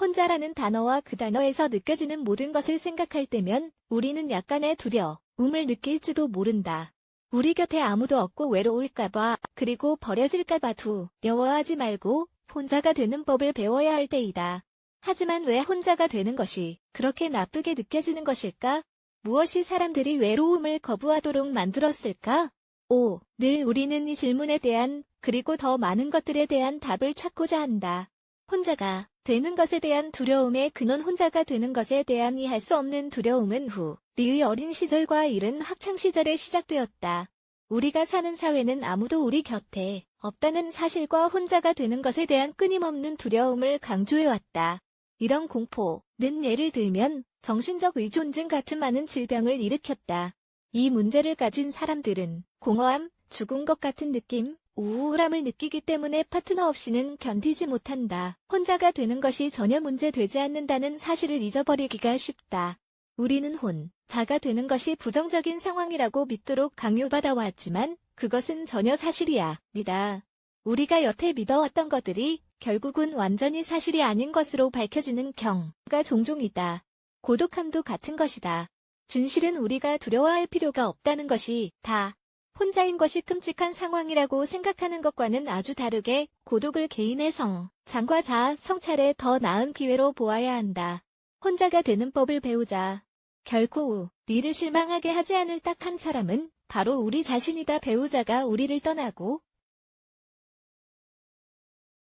혼자라는 단어와 그 단어에서 느껴지는 모든 것을 생각할 때면 우리는 약간의 두려움을 느낄지도 모른다. 우리 곁에 아무도 없고 외로울까봐, 그리고 버려질까봐 두려워하지 말고 혼자가 되는 법을 배워야 할 때이다. 하지만 왜 혼자가 되는 것이 그렇게 나쁘게 느껴지는 것일까? 무엇이 사람들이 외로움을 거부하도록 만들었을까? 늘 우리는 이 질문에 대한, 그리고 더 많은 것들에 대한 답을 찾고자 한다. 혼자가 되는 것에 대한 두려움의 근원, 혼자가 되는 것에 대한 이해할 수 없는 두려움은 우리의 어린 시절과 이른 학창 시절에 시작되었다. 우리가 사는 사회는 아무도 우리 곁에 없다는 사실과 혼자가 되는 것에 대한 끊임없는 두려움을 강조해왔다. 이런 공포는 예를 들면 정신적 의존증 같은 많은 질병을 일으켰다. 이 문제를 가진 사람들은 공허함, 죽은 것 같은 느낌, 우울함을 느끼기 때문에 파트너 없이는 견디지 못한다. 혼자가 되는 것이 전혀 문제되지 않는다는 사실을 잊어버리기가 쉽다. 우리는 혼자가 되는 것이 부정적인 상황이라고 믿도록 강요받아 왔지만 그것은 전혀 사실이 아니다. 우리가 여태 믿어왔던 것들이 결국은 완전히 사실이 아닌 것으로 밝혀지는 경우가 종종 있다. 고독함도 같은 것이다. 진실은 우리가 두려워할 필요가 없다는 것이 다. 혼자인 것이 끔찍한 상황이라고 생각하는 것과는 아주 다르게 고독을 개인의 성장과 자아 성찰에 더 나은 기회로 보아야 한다. 혼자가 되는 법을 배우자. 결코 우리를 실망하게 하지 않을 딱 한 사람은 바로 우리 자신이다. 배우자가 우리를 떠나고,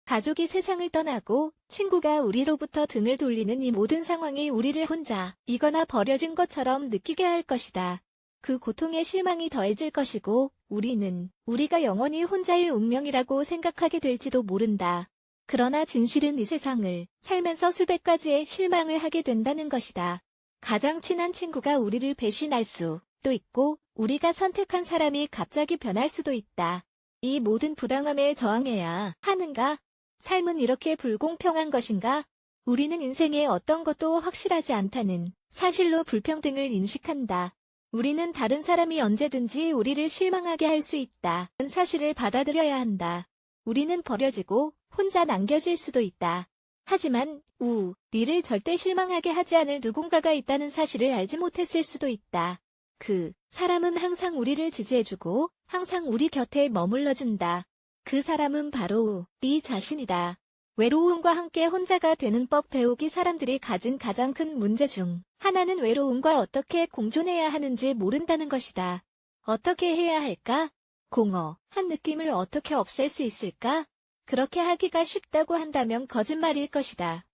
가족이 세상을 떠나고, 친구가 우리로부터 등을 돌리는 이 모든 상황이 우리를 혼자이거나 버려진 것처럼 느끼게 할 것이다. 그 고통에 실망이 더해질 것이고 우리는 우리가 영원히 혼자일 운명이라고 생각하게 될지도 모른다. 그러나 진실은 이 세상을 살면서 수백 가지의 실망을 하게 된다는 것이다. 가장 친한 친구가 우리를 배신할 수도 있고 우리가 선택한 사람이 갑자기 변할 수도 있다. 이 모든 부당함에 저항해야 하는가? 삶은 이렇게 불공평한 것인가? 우리는 인생의 어떤 것도 확실하지 않다는 사실로 불평등을 인식한다. 우리는 다른 사람이 언제든지 우리를 실망하게 할 수 있다는 사실을 받아들여야 한다. 우리는 버려지고 혼자 남겨질 수도 있다. 하지만 우리를 절대 실망하게 하지 않을 누군가가 있다는 사실을 알지 못했을 수도 있다. 그 사람은 항상 우리를 지지해주고 항상 우리 곁에 머물러준다. 그 사람은 바로 네 자신이다. 외로움과 함께 혼자가 되는 법 배우기. 사람들이 가진 가장 큰 문제 중 하나는 외로움과 어떻게 공존해야 하는지 모른다는 것이다. 어떻게 해야 할까? 공허한 느낌을 어떻게 없앨 수 있을까? 그렇게 하기가 쉽다고 한다면 거짓말일 것이다.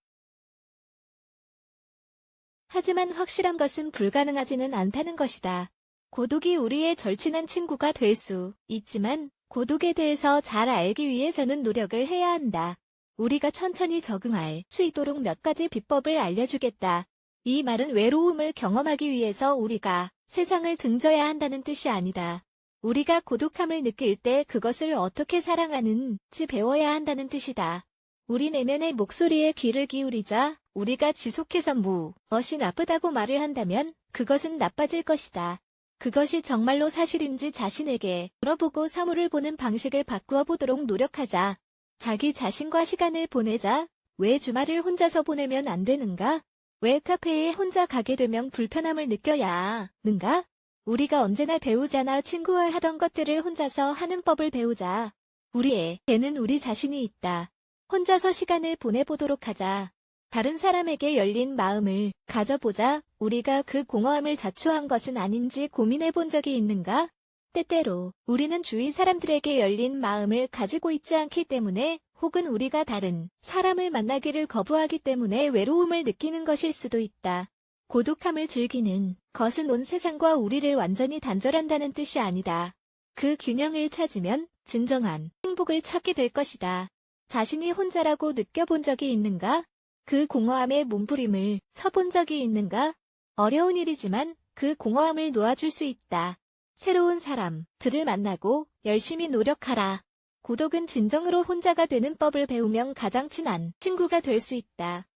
하지만 확실한 것은 불가능하지는 않다는 것이다. 고독이 우리의 절친한 친구가 될 수 있지만 고독에 대해서 잘 알기 위해서는 노력을 해야 한다. 우리가 천천히 적응할 수 있도록 몇 가지 비법을 알려주겠다. 이 말은 외로움을 경험하기 위해서 우리가 세상을 등져야 한다는 뜻이 아니다. 우리가 고독함을 느낄 때 그것을 어떻게 사랑하는지 배워야 한다는 뜻이다. 우리 내면의 목소리에 귀를 기울이자. 우리가 지속해서 무엇이 나쁘다고 말을 한다면 그것은 나빠질 것이다. 그것이 정말로 사실인지 자신에게 물어보고 사물을 보는 방식을 바꾸어 보도록 노력하자. 자기 자신과 시간을 보내자. 왜 주말을 혼자서 보내면 안 되는가? 왜 카페에 혼자 가게 되면 불편함을 느껴야 하는가? 우리가 언제나 배우자나 친구와 하던 것들을 혼자서 하는 법을 배우자. 우리에게는 우리 자신이 있다. 혼자서 시간을 보내보도록 하자. 다른 사람에게 열린 마음을 가져보자. 우리가 그 공허함을 자초한 것은 아닌지 고민해 본 적이 있는가? 때때로 우리는 주위 사람들에게 열린 마음을 가지고 있지 않기 때문에 혹은 우리가 다른 사람을 만나기를 거부하기 때문에 외로움을 느끼는 것일 수도 있다. 고독함을 즐기는 것은 온 세상과 우리를 완전히 단절한다는 뜻이 아니다. 그 균형을 찾으면 진정한 행복을 찾게 될 것이다. 자신이 혼자라고 느껴본 적이 있는가? 그 공허함에 몸부림을 쳐본 적이 있는가? 어려운 일이지만 그 공허함을 놓아줄 수 있다. 새로운 사람들을 만나고 열심히 노력하라. 고독은 진정으로 혼자가 되는 법을 배우면 가장 친한 친구가 될 수 있다.